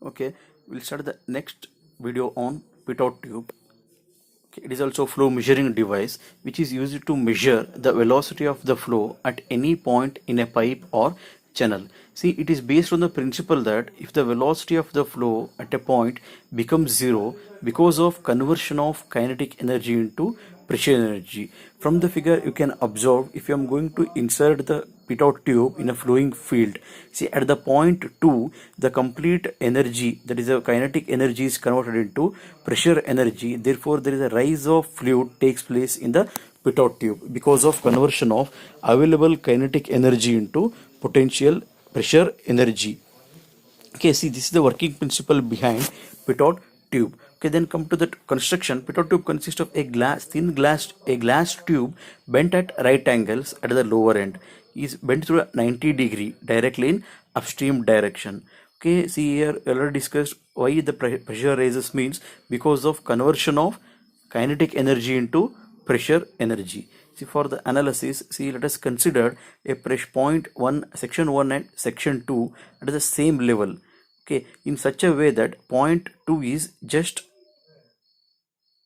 Okay, we'll start the next video on pitot tube. Okay, it is also a flow measuring device which is used to measure the velocity of the flow at any point in a pipe or channel. See, it is based on the principle that if the velocity of the flow at a point becomes zero because of conversion of kinetic energy into pressure energy. From the figure you can observe, if I am going to insert the pitot tube in a flowing field, see at the point 2 the complete energy, that is a kinetic energy, is converted into pressure energy. Therefore there is a rise of fluid takes place in the pitot tube because of conversion of available kinetic energy into potential pressure energy. Okay, see, this is the working principle behind pitot tube. Okay, then come to the construction. Pitot tube consists of a glass tube bent at right angles at the lower end, is bent through a 90-degree directly in upstream direction. Okay, see here already discussed why the pressure rises means because of conversion of kinetic energy into pressure energy. See, for the analysis, see, let us consider a pressure point 1, section 1 and section 2 at the same level. Okay, in such a way that point 2 is just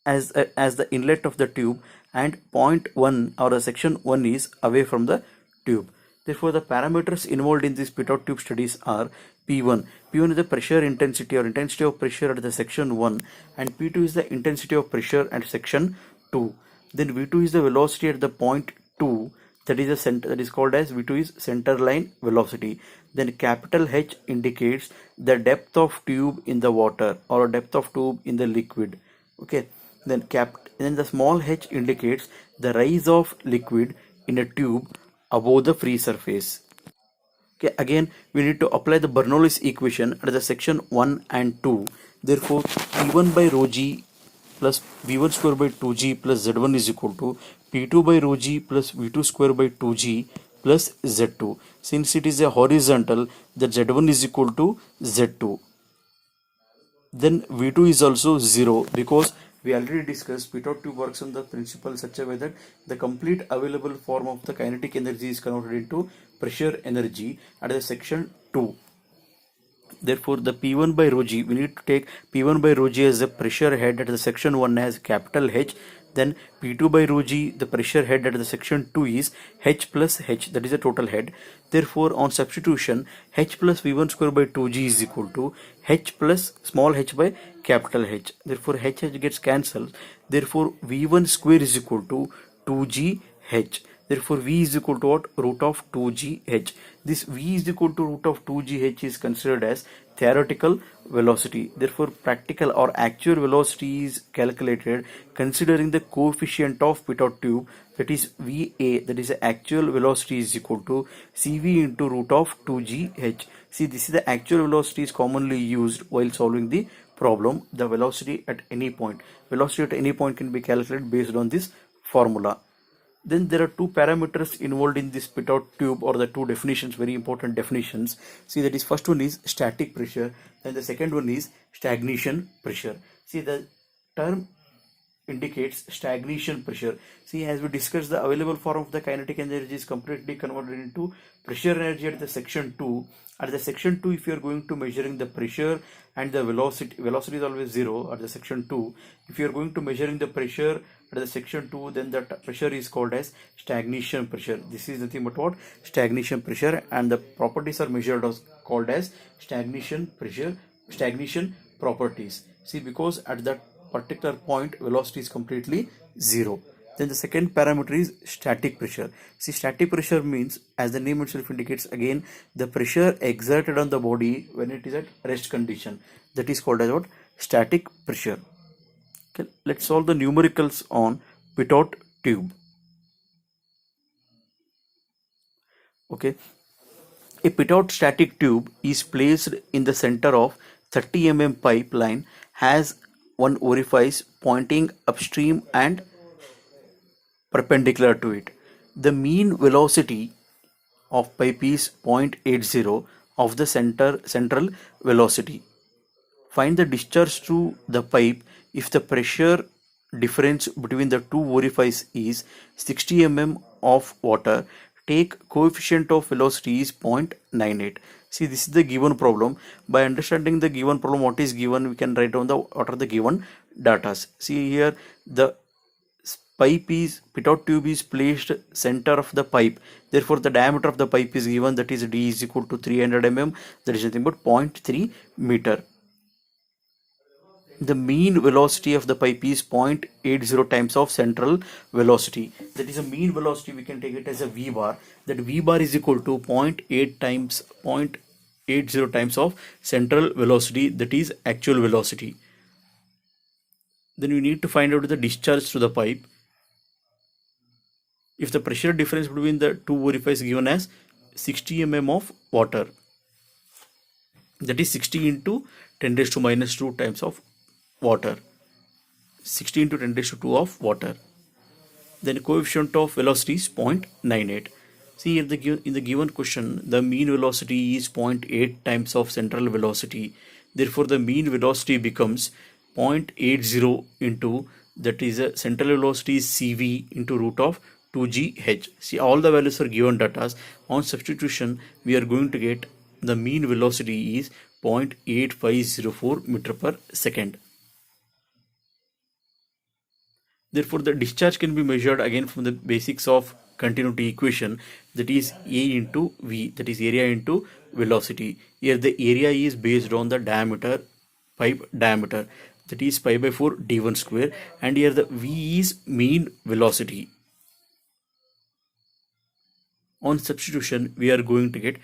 as the inlet of the tube and point 1 or the section 1 is away from the tube. Therefore, the parameters involved in these pitot tube studies are P1. P1 is the pressure intensity or intensity of pressure at the section 1, and P2 is the intensity of pressure at section 2. Then V2 is the velocity at the point 2, that is the center, that is called as V2 is center line velocity. Then capital H indicates the depth of tube in the water or depth of tube in the liquid. Okay, then the small h indicates the rise of liquid in a tube above the free surface. Okay, again we need to apply the Bernoulli's equation at the section 1 and 2. Therefore P1 by rho g plus V1 square by 2g plus Z1 is equal to P2 by rho g plus V2 square by 2g plus Z2. Since it is a horizontal, that Z1 is equal to Z2. Then V2 is also 0 because we already discussed pitot tube works on the principle such a way that the complete available form of the kinetic energy is converted into pressure energy at the section 2. Therefore, the P1 by rho g, we need to take P1 by rho g as the pressure head at the section 1 as capital H. Then P2 by rho g, the pressure head at the section 2 is H plus H, that is the total head. Therefore, on substitution, H plus V1 square by 2g is equal to H plus small h by capital H. Therefore, H gets cancelled. Therefore, V1 square is equal to 2g H. Therefore, V is equal to what? Root of 2gh. This V is equal to root of 2gh is considered as theoretical velocity. Therefore, practical or actual velocity is calculated considering the coefficient of pitot tube, that is VA, that is the actual velocity, is equal to CV into root of 2gh. See, this is the actual velocity is commonly used while solving the problem. The velocity at any point. Velocity at any point can be calculated based on this formula. Then there are two parameters involved in this pitot tube, or the two definitions, very important definitions. See, that is, first one is static pressure, then the second one is stagnation pressure. See, the term indicates stagnation pressure. See, as we discussed, the available form of the kinetic energy is completely converted into pressure energy at the section 2. At the section 2, if you are going to measuring the pressure and the velocity is always 0 at the section 2. If you are going to measuring the pressure at the section 2, then that pressure is called as stagnation pressure. This is nothing but what? Stagnation pressure, and the properties are measured as called as stagnation pressure, stagnation properties. See, because at that particular point velocity is completely 0. Then the second parameter is static pressure. See, static pressure means, as the name itself indicates, again the pressure exerted on the body when it is at rest condition, that is called as what? Static pressure. Okay, let's solve the numericals on pitot tube. Okay, a pitot static tube is placed in the center of 30 mm pipeline, has one orifice pointing upstream and perpendicular to it. The mean velocity of pipe is 0.80 of the central velocity. Find the discharge through the pipe if the pressure difference between the two orifices is 60 mm of water. Take coefficient of velocity is 0.98. See, this is the given problem. By understanding the given problem, what is given, we can write down the what are the given data. See here, the pitot tube is placed center of the pipe. Therefore, the diameter of the pipe is given, that is d is equal to 300 mm. That is nothing but 0.3 meter. The mean velocity of the pipe is 0.80 times of central velocity. That is a mean velocity, we can take it as a v bar. That v bar is equal to 0.80 times of central velocity, that is actual velocity. Then we need to find out the discharge to the pipe. If the pressure difference between the two orifices given as 60 mm of water, that is 60 into 10 raised to minus 2 times of water, 60 into 10 raised to 2 of water. Then coefficient of velocity is 0.98. See, in the given question, the mean velocity is 0.8 times of central velocity. Therefore, the mean velocity becomes 0.80 into, that is a central velocity is cv into root of 2gh. See, all the values are given data. On substitution, we are going to get the mean velocity is 0.8504 meter per second. Therefore, the discharge can be measured again from the basics of continuity equation, that is A into V, that is area into velocity. Here the area is based on the diameter, pipe diameter, that is pi by 4 d1 square, and here the V is mean velocity. On substitution, we are going to get